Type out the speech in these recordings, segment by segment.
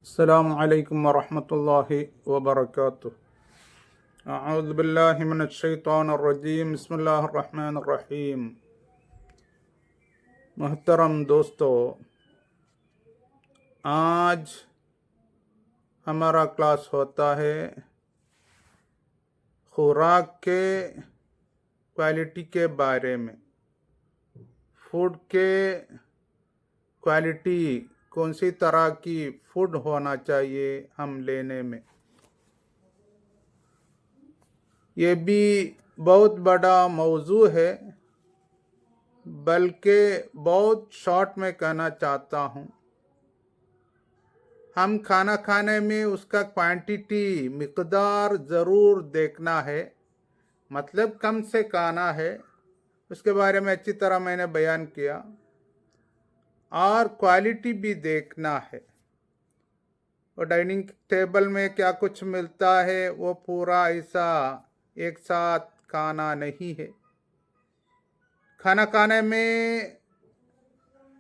अस्सलामु अलैकुम वरहमतुल्लाहि वबरकातुह। अऊज़ु बिल्लाहि मिनश्शैतानिर रजीम। बिस्मिल्लाहिर रहमानिर रहीम। मोहतरम दोस्तों, आज हमारा क्लास होता है खुराक के क्वालिटी के बारे में। फूड के क्वालिटी, कौन सी तरह की फूड होना चाहिए हम लेने में। ये भी बहुत बड़ा मौजू है, बल्कि बहुत शॉर्ट में कहना चाहता हूँ। हम खाना खाने में उसका क्वांटिटी, मिकदार ज़रूर देखना है, मतलब कम से खाना है, उसके बारे में अच्छी तरह मैंने बयान किया। और क्वालिटी भी देखना है। और डाइनिंग टेबल में क्या कुछ मिलता है वो पूरा ऐसा एक साथ खाना नहीं है। खाना खाने में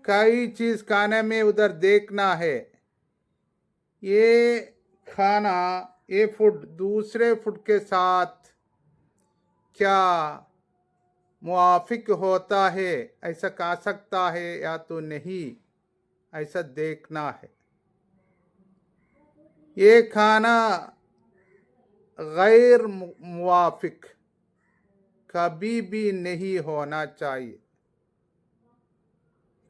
कई चीज़ खाने में उधर देखना है। ये खाना, ये फूड दूसरे फूड के साथ क्या मुआफिक होता है, ऐसा खा सकता है या तो नहीं, ऐसा देखना है। ये खाना गैर मुआफिक कभी भी नहीं होना चाहिए।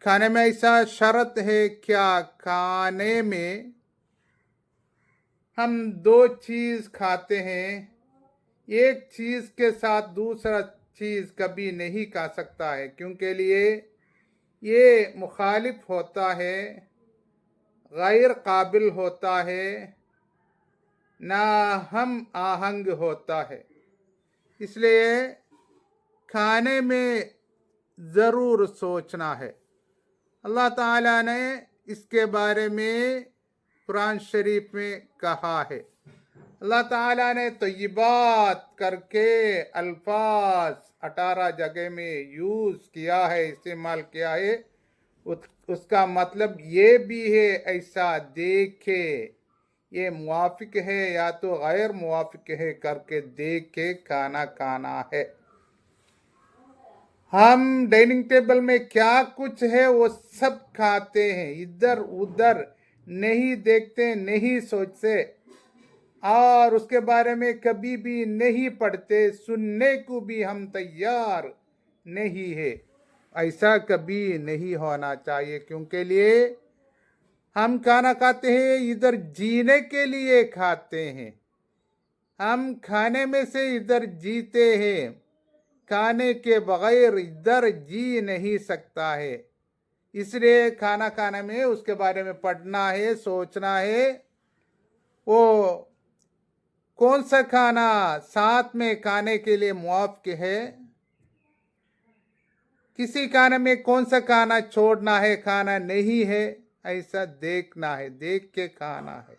खाने में ऐसा शर्त है क्या, खाने में हम दो चीज़ खाते हैं, एक चीज़ के साथ दूसरा चीज़ कभी नहीं खा सकता है, क्योंकि लिए ये मुखालिफ होता है, गैर काबिल होता है, ना हम आहंग होता है। इसलिए खाने में ज़रूर सोचना है। अल्लाह ताला ने इसके बारे में कुरान शरीफ में कहा है। अल्लाह ताला ने तय्यबात करके अल्फाज 18 जगह में यूज़ किया है, इस्तेमाल किया है। उसका मतलब ये भी है, ऐसा देखे ये मुआफिक है या तो गैर मुआफिक है करके देख के खाना खाना है। हम डाइनिंग टेबल में क्या कुछ है वो सब खाते हैं, इधर उधर नहीं देखते, नहीं सोचते, और उसके बारे में कभी भी नहीं पढ़ते, सुनने को भी हम तैयार नहीं है। ऐसा कभी नहीं होना चाहिए, क्योंकि लिए हम खाना खाते हैं इधर जीने के लिए खाते हैं। हम खाने में से इधर जीते हैं, खाने के बगैर इधर जी नहीं सकता है। इसलिए खाना खाने में उसके बारे में पढ़ना है, सोचना है, वो कौन सा खाना साथ में खाने के लिए मुआफ़िक है, किसी खाने में कौन सा खाना छोड़ना है, खाना नहीं है, ऐसा देखना है, देख के खाना है।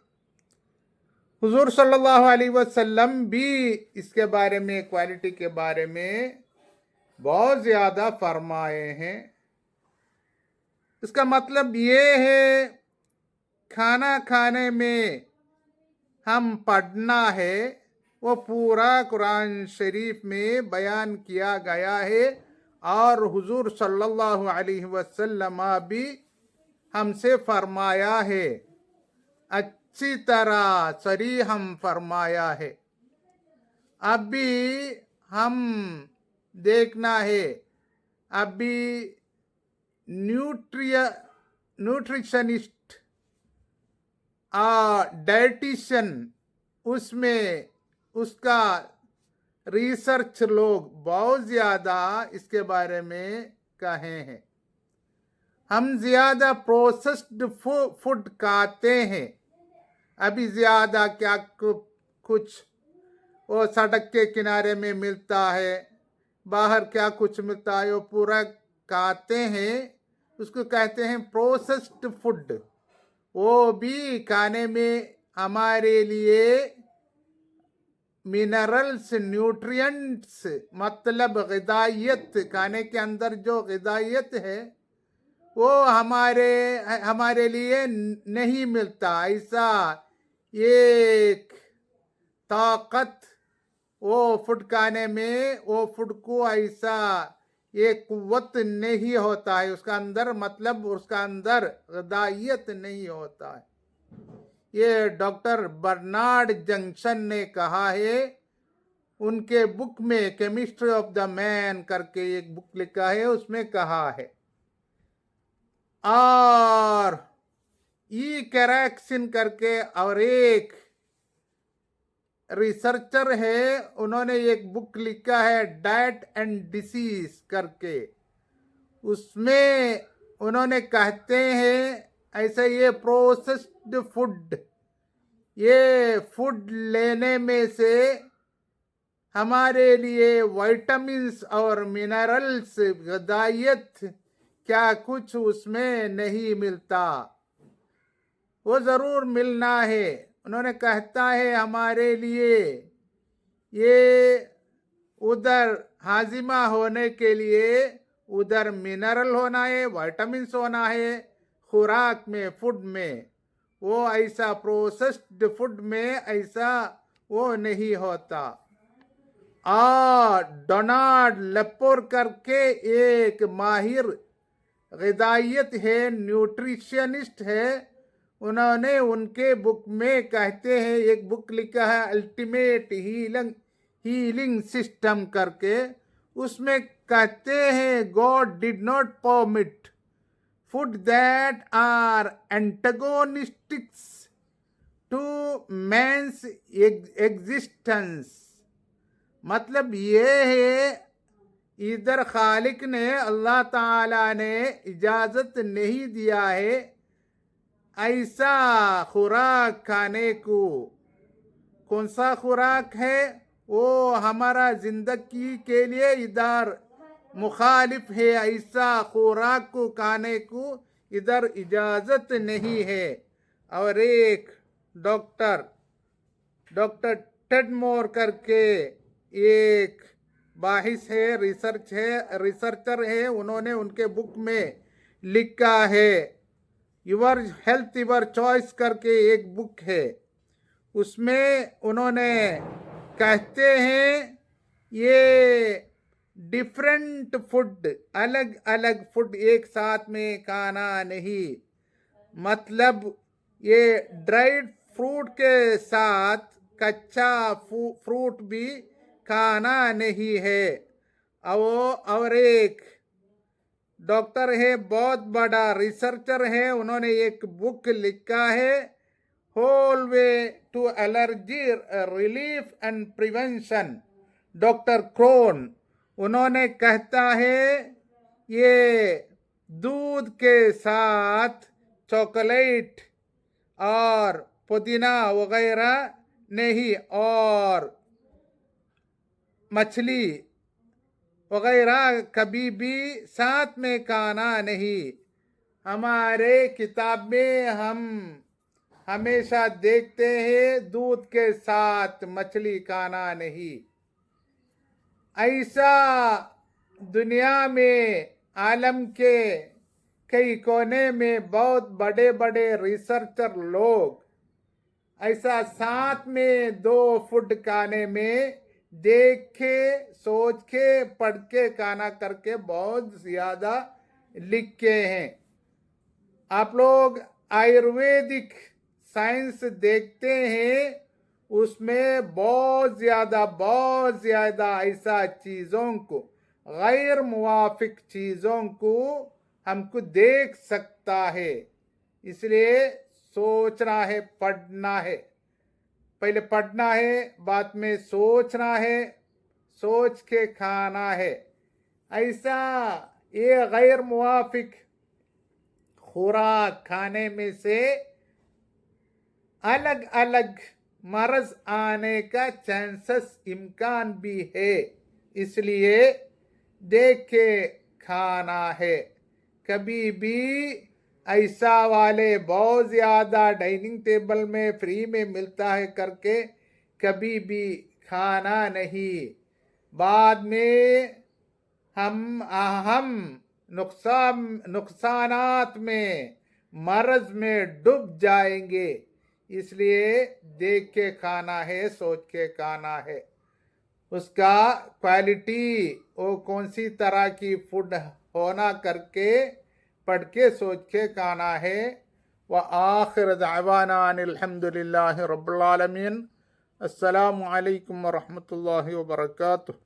हुजूर सल्लल्लाहु अलैहि वसल्लम भी इसके बारे में, क्वालिटी के बारे में बहुत ज़्यादा फरमाए हैं। इसका मतलब ये है, खाना खाने में हम पढ़ना है, वो पूरा कुरान शरीफ में बयान किया गया है, और हुजूर सल्लल्लाहु अलैहि वसल्लम भी हमसे फरमाया है, अच्छी तरह सरीहम फरमाया है। अभी हम देखना है, अभी न्यूट्रिशनिस्ट डाइटिशियन, उसमें उसका रिसर्च लोग बहुत ज़्यादा इसके बारे में कहे हैं। हम ज़्यादा प्रोसेस्ड फूड खाते हैं। अभी ज़्यादा क्या कुछ वो सड़क के किनारे में मिलता है, बाहर क्या कुछ मिलता है, वो पूरा खाते हैं, उसको कहते हैं प्रोसेस्ड फूड। वो भी खाने में हमारे लिए मिनरल्स, न्यूट्रिएंट्स, मतलब ग़िज़ाइयत, खाने के अंदर जो ग़िज़ाइयत है वो हमारे लिए नहीं मिलता। ऐसा एक ताकत वो फूड खाने में, वो फूड को ऐसा ये कुव्वत नहीं होता है उसका अंदर, मतलब उसका अंदर गदायत नहीं होता है। ये डॉक्टर बर्नार्ड जंक्शन ने कहा है, उनके बुक में केमिस्ट्री ऑफ द मैन करके एक बुक लिखा है, उसमें कहा है। और ई कैरेक्सिन करके और एक रिसर्चर है, उन्होंने एक बुक लिखा है डाइट एंड डिसीज करके, उसमें उन्होंने कहते हैं ऐसे ये प्रोसेस्ड फूड, ये फूड लेने में से हमारे लिए विटामिन्स और मिनरल्स गदायत क्या कुछ उसमें नहीं मिलता, वो जरूर मिलना है। उन्होंने कहता है हमारे लिए ये उधर हाजिमा होने के लिए उधर मिनरल होना है, विटामिन्स होना है खुराक में, फूड में। वो ऐसा प्रोसेस्ड फूड में ऐसा वो नहीं होता। और डोनाल्ड लेपोर करके एक माहिर ग़िज़ाइयत है, न्यूट्रिशनिस्ट है, उन्होंने उनके बुक में कहते हैं, एक बुक लिखा है अल्टीमेट हीलिंग सिस्टम करके, उसमें कहते हैं God did not permit food that are antagonistics to man's existence. मतलब ये है, इधर खालिक ने, अल्लाह ताला ने इजाजत नहीं दिया है ऐसा खुराक खाने को। कौन सा खुराक है वो हमारा जिंदगी के लिए इधर मुखालिफ है, ऐसा खुराक को खाने को इधर इजाजत नहीं है। और एक डॉक्टर टेडमोर करके एक बाहिस है, रिसर्चर है, उन्होंने उनके बुक में लिखा है योर हेल्थ योर चॉइस करके एक बुक है, उसमें उन्होंने कहते हैं ये डिफरेंट फूड, अलग अलग फूड एक साथ में खाना नहीं। मतलब ये ड्राइड फ्रूट के साथ कच्चा फ्रूट भी खाना नहीं है। और एक डॉक्टर है, बहुत बड़ा रिसर्चर है, उन्होंने एक बुक लिखा है whole way to allergy relief and prevention, doctor Krohn. उन्होंने कहता है ये दूध के साथ चॉकलेट और पुदीना वगैरह नहीं, और मछली वगैरह कभी भी साथ में खाना नहीं। हमारे किताब में हम हमेशा देखते हैं दूध के साथ मछली खाना नहीं। ऐसा दुनिया में आलम के कई कोने में बहुत बड़े बड़े रिसर्चर लोग ऐसा साथ में दो फूड खाने में देख के, सोच के, पढ़ के, खाना करके बहुत ज्यादा लिखे हैं। आप लोग आयुर्वेदिक साइंस देखते हैं, उसमें बहुत ज्यादा ऐसा चीजों को, गैर मुवाफिक चीजों को हमको देख सकता है। इसलिए सोचना है, पढ़ना है, पहले पढ़ना है, बाद में सोचना है, सोच के खाना है। ऐसा ये गैर मुवाफिक खुराक खाने में से अलग अलग मर्ज आने का चांसेस, इम्कान भी है, इसलिए देख के खाना है। कभी भी ऐसा वाले बहुत ज्यादा डाइनिंग टेबल में फ्री में मिलता है करके कभी भी खाना नहीं। बाद में हम नुकसानात में, मर्ज में डूब जाएंगे। इसलिए देख के खाना है, सोच के खाना है। उसका क्वालिटी, वो कौन सी तरह की फूड होना करके पढ़ के सोच के खाना है। व आखिर दावाना अनिल हम्दुलिल्लाहि रब्बिल आलमीन। अस्सलामु अलैकुम व रहमतुल्लाहि व बरकातुहू।